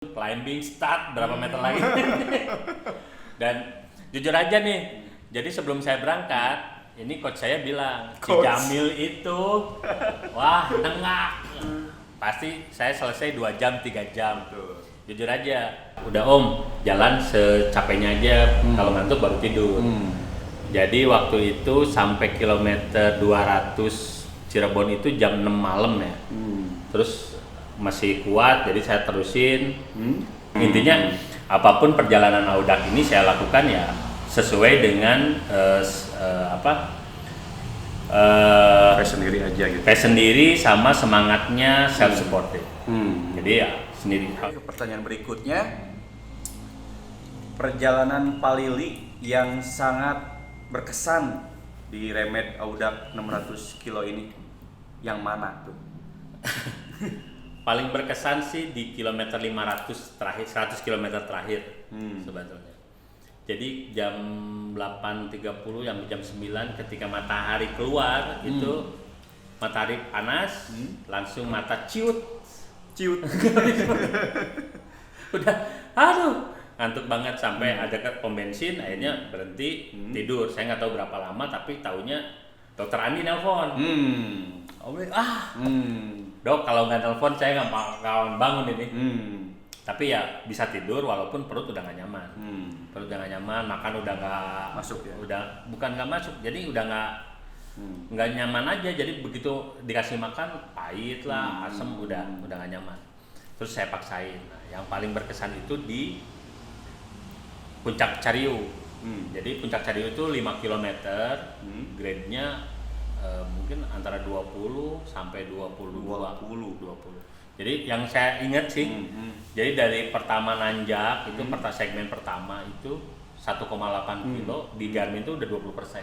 climbing start berapa meter lagi. Dan jujur aja nih, jadi sebelum saya berangkat, ini coach saya bilang, si Jamil itu, wah nengak. Pasti saya selesai 2 jam, 3 jam. Jujur aja, udah om, jalan secapeknya aja, kalau ngantuk baru tidur. Jadi waktu itu sampai kilometer 200 Cirebon itu jam 6 malam ya. Terus masih kuat, jadi saya terusin. Intinya apapun perjalanan Audak ini saya lakukan ya sesuai dengan passion sendiri aja gitu. passion sendiri sama semangatnya self supported. Jadi ya sendiri. Pertanyaan berikutnya, perjalanan Palili yang sangat berkesan di Remed Audak 600 kilo ini yang mana tuh? Paling berkesan sih di kilometer 500 terakhir, 100 km terakhir sebetulnya. Jadi jam 8.30 yang jam 9 ketika matahari keluar itu matahari panas, langsung mata ciut. Udah, aduh, ngantuk banget sampai ada ke pom bensin, akhirnya berhenti tidur. Saya nggak tahu berapa lama, tapi taunya dokter Andi nelpon. Dok, kalau nggak nelpon saya nggak bangun ini. Tapi ya bisa tidur walaupun perut udah nggak nyaman. Perut udah nggak nyaman, makan udah nggak masuk ya. Udah bukan nggak masuk, jadi udah nggak nyaman aja. Jadi begitu dikasih makan pahit lah, asam, udah nggak nyaman. Terus saya paksain. Nah, yang paling berkesan itu di Puncak Cariu. Jadi Puncak Cariu itu 5 km, grade-nya mungkin antara 20 sampai 22. Jadi yang saya ingat sih, jadi dari pertama nanjak itu segmen pertama itu 1,8 kilo di Garmin itu udah 20%.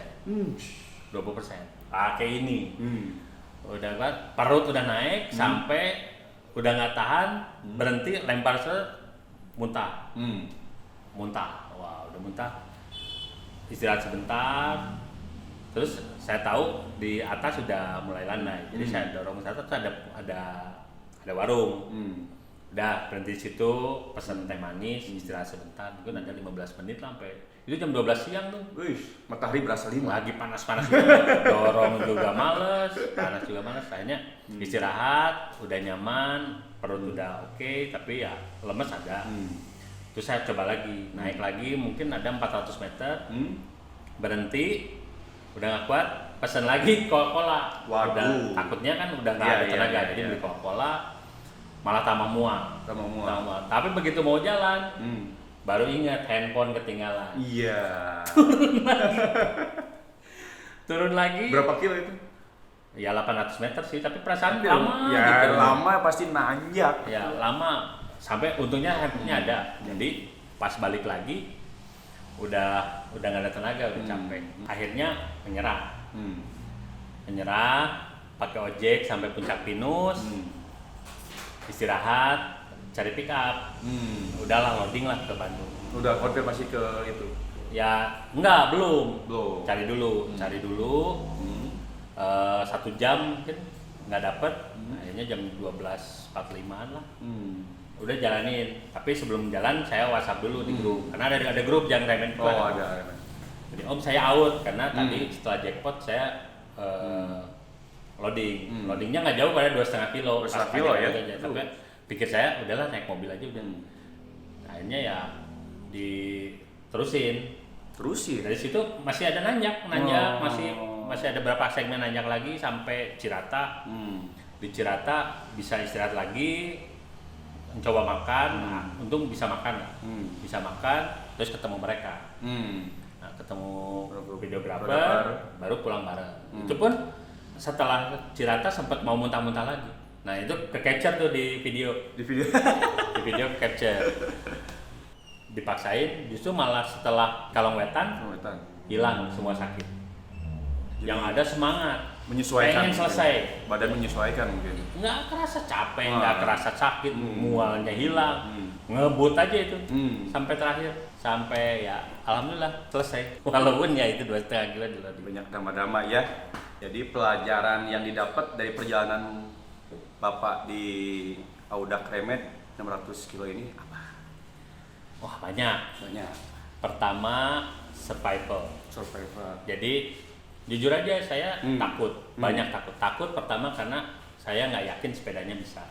20%. Pakai ini. Udah kan perut udah naik sampai udah nggak tahan, berhenti lempar muntah. Muntah. Wah, udah muntah. Istirahat sebentar. Terus saya tahu di atas sudah mulai landai. Jadi saya dorong ke atas ada warung. Udah berhenti di situ, pesan teh manis, istirahat sebentar. Mungkin ada 15 menit sampai. Itu jam 12 siang tuh. Matahari berasa lima. Lagi panas-panas dorong juga males, panas juga males. Akhirnya istirahat, udah nyaman, perut udah oke, tapi ya lemes ada. Terus saya coba lagi, naik lagi mungkin ada 400 meter, berhenti, udah nggak kuat, pesen lagi Coca-Cola. Udah, takutnya kan udah nggak ada tenaga, jadi beli Coca-Cola, malah tambah mual. Tapi begitu mau jalan, baru ingat handphone ketinggalan. Iya. Turun lagi. Berapa kilo itu? Ya 800 meter sih, tapi perasaan ya, lama ya gitu. Lama pasti nanjak. Ya lama, sampai untungnya handphonenya ada. Jadi pas balik lagi udah nggak ada tenaga, udah capek. Akhirnya menyerah, pakai ojek sampai Puncak Pinus, istirahat, cari pick up. Udahlah loading lah ke Bandung. Udah konfirmasi ke itu? Ya enggak, belum. Cari dulu. 1 jam mungkin nggak dapet. Akhirnya jam 12.45an lah. Udah jalanin, tapi sebelum jalan saya WhatsApp dulu di grup, karena ada grup yang Remed. Ada. Jadi om saya out karena tadi setelah jackpot saya loadingnya nggak jauh, pada 2,5 kilo. 2,5 kilo ya. Tapi pikir saya udahlah naik mobil aja udah. Akhirnya ya diterusin. Dari situ masih ada nanjak, masih ada berapa segmen nanjak lagi sampai Cirata. Di Cirata bisa istirahat lagi, mencoba makan. Nah, untung bisa makan. Bisa makan, terus ketemu mereka. Nah, ketemu videografer, baru pulang bareng. Itu pun setelah Cirata sempat mau muntah-muntah lagi. Nah, itu ke-capture tuh di video. Di video capture. Dipaksain, justru malah setelah Kalong Wetan hilang semua sakit. Jadi, yang ada semangat, menyesuaikan, pengen selesai. Badan menyesuaikan mungkin. Nggak kerasa capek, nggak kerasa sakit, mualnya hilang, ngebut aja itu sampai terakhir, sampai ya alhamdulillah selesai. Walaupun ya itu 2,5 kilo dulu. Banyak drama-drama ya. Jadi pelajaran yang didapat dari perjalanan Bapak di Audak Remed 600 kilo ini apa? Wah, banyak. Pertama, survival. Jadi jujur aja saya takut, banyak takut. Takut pertama karena saya nggak yakin sepedanya bisa.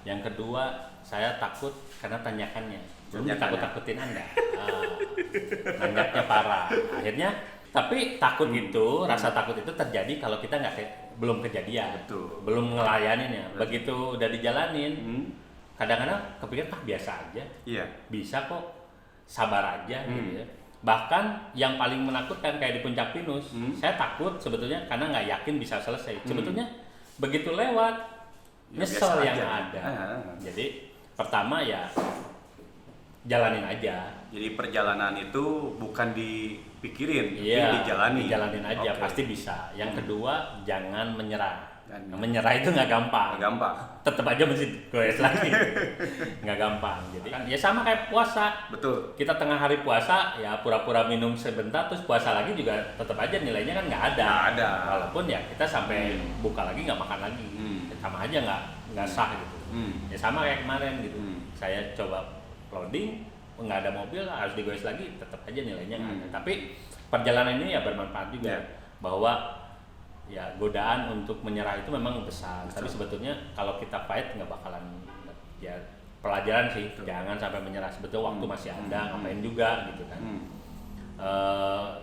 Yang kedua, saya takut karena tanjakannya. Belum ditakut-takutin Anda. Nanjaknya parah. Akhirnya, tapi takut itu, rasa takut itu terjadi kalau kita belum kejadian. Betul. Belum ngelayaninnya. Begitu udah dijalanin, kadang-kadang kepikiran biasa aja. Iya. Bisa kok, sabar aja gitu ya. Bahkan yang paling menakutkan kayak di Puncak Pinus, saya takut sebetulnya karena nggak yakin bisa selesai. Sebetulnya begitu lewat, nyesel yang ada. Jadi pertama ya jalanin aja. Jadi perjalanan itu bukan dipikirin, Iya, tapi dijalanin aja, pasti bisa. Yang kedua, jangan menyerah. Menyerah itu nggak gampang. Tetap aja mesti goes lagi. Nggak gampang. Jadi kan ya sama kayak puasa. Betul. Kita tengah hari puasa ya pura-pura minum sebentar terus puasa lagi juga tetap aja nilainya kan nggak ada. Walaupun ya kita sampai buka lagi nggak makan lagi. Sama aja nggak sah gitu. Ya sama kayak kemarin gitu. Saya coba loading, nggak ada mobil harus digoes lagi, tetap aja nilainya nggak ada. Tapi perjalanan ini ya bermanfaat juga bahwa ya godaan untuk menyerah itu memang besar. Tapi sebetulnya kalau kita fight nggak bakalan ya pelajaran sih. Jangan sampai menyerah. Sebetulnya waktu masih ada, ngapain juga gitu kan.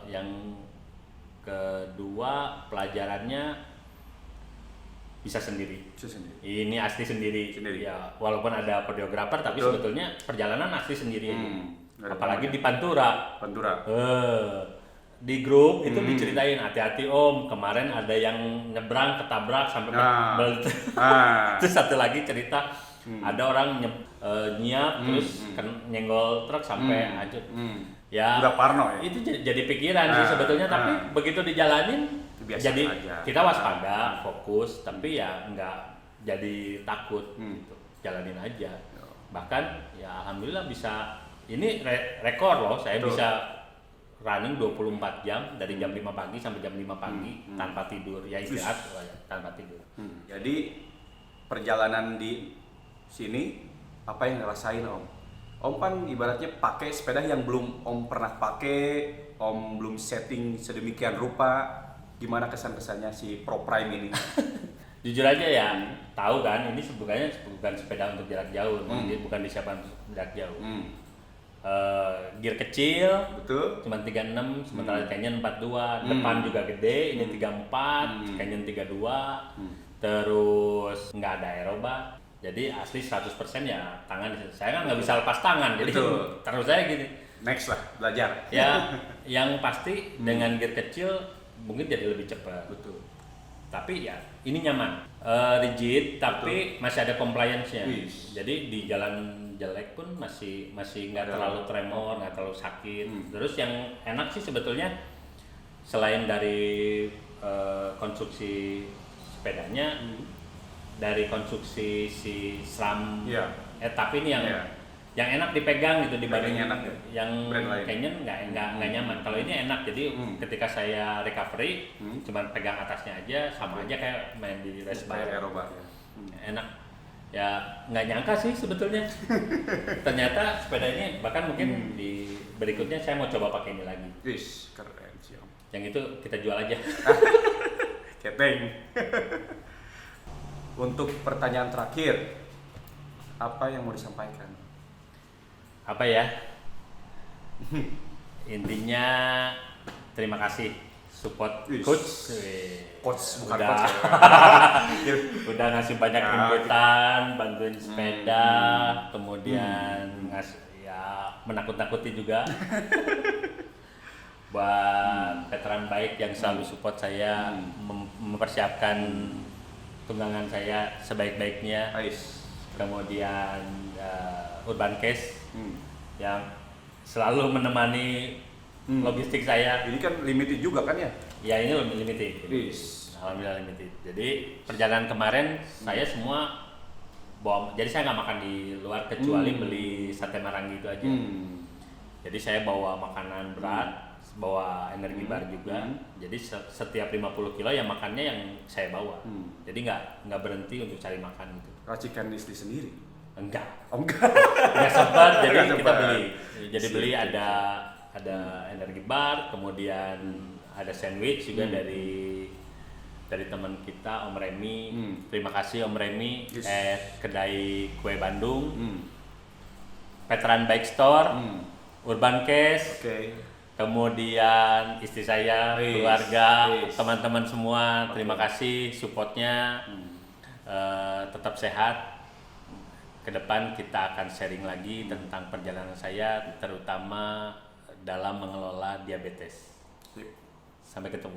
Yang kedua pelajarannya bisa sendiri. Ini asli sendiri. Ya walaupun ada videografer tapi sebetulnya perjalanan asli sendiri aja. Apalagi di Pantura. Di grup itu diceritain, hati-hati om, kemarin ada yang nyebrang ketabrak sampai terus satu lagi cerita ada orang nyiap terus nyenggol truk sampai hancur. Ya udah parno ya. Itu jadi pikiran sih sebetulnya, tapi begitu dijalanin jadi aja. Kita waspada, fokus, tapi ya nggak jadi takut gitu. Jalanin aja. Bahkan ya alhamdulillah bisa, ini rekor loh, saya bisa running 24 jam dari jam 5 pagi sampai jam 5 pagi tanpa tidur, ya istirahat tanpa tidur. Jadi perjalanan di sini apa yang ngerasain om? Om kan ibaratnya pakai sepeda yang belum om pernah pakai, om belum setting sedemikian rupa. Gimana kesan-kesannya si Pro Prime ini? Jujur aja ya, tahu kan ini sebenarnya bukan sepeda untuk jarak jauh, bukan disiapkan untuk jarak jauh. Gear kecil, betul, cuma 36, sementara Canyon 42, depan juga gede, ini 34, Canyon 32, terus nggak ada aeroba, jadi asli 100% ya tangan. Saya kan nggak bisa lepas tangan, jadi terus saya gini. Next lah, belajar. Ya, yang pasti dengan gear kecil mungkin jadi lebih cepat. Betul. Tapi ya ini nyaman, rigid, tapi masih ada compliance-nya. Jadi di jalan jelek pun masih nggak terlalu tremor, nggak terlalu sakit. Terus yang enak sih sebetulnya selain dari konstruksi sepedanya, dari konstruksi si SRAM tapi ini yang enak dipegang gitu dibanding yang Canyon nggak nyaman. Kalau ini enak, jadi ketika saya recovery cuma pegang atasnya aja, sama aja kayak main di race bike. Enak. Ya nggak nyangka sih sebetulnya. Ternyata sepeda ini bahkan mungkin di berikutnya saya mau coba pakai ini lagi. Keren sih om. Yang itu kita jual aja. Keteng. Untuk pertanyaan terakhir, apa yang mau disampaikan? Apa ya? Intinya terima kasih support coach. Bukan udah coach ya. Udah ngasih banyak inputan, bantuin sepeda, kemudian ngasih ya menakut-nakuti juga. Buat veteran baik yang selalu support saya, mempersiapkan tunggangan saya sebaik-baiknya. Kemudian Urban Case yang selalu menemani logistik saya. Ini kan limited juga kan ya? Ya ini limited. Alhamdulillah limited. Jadi perjalanan kemarin saya semua bawa, jadi saya nggak makan di luar kecuali beli sate marangi itu aja. Jadi saya bawa makanan berat, bawa energi bar juga. Jadi setiap 50 kilo yang makannya yang saya bawa. Jadi nggak berhenti untuk cari makan gitu. Racikan istri sendiri? Enggak. Oh, enggak. Nggak sempat, jadi Nggak kita sempat. beli. Jadi Sip, beli sip, ada energi bar, kemudian ada sandwich juga dari teman kita Om Remy. Terima kasih Om Remy Yes. kedai kue Bandung, Hmm. Veteran Bike Store, Urban Case, Oke. kemudian istri saya, Yes. keluarga, Yes. teman-teman semua. Terima kasih supportnya. Tetap sehat. Ke depan kita akan sharing lagi tentang perjalanan saya, terutama dalam mengelola diabetes. Sip. Sampai ketemu.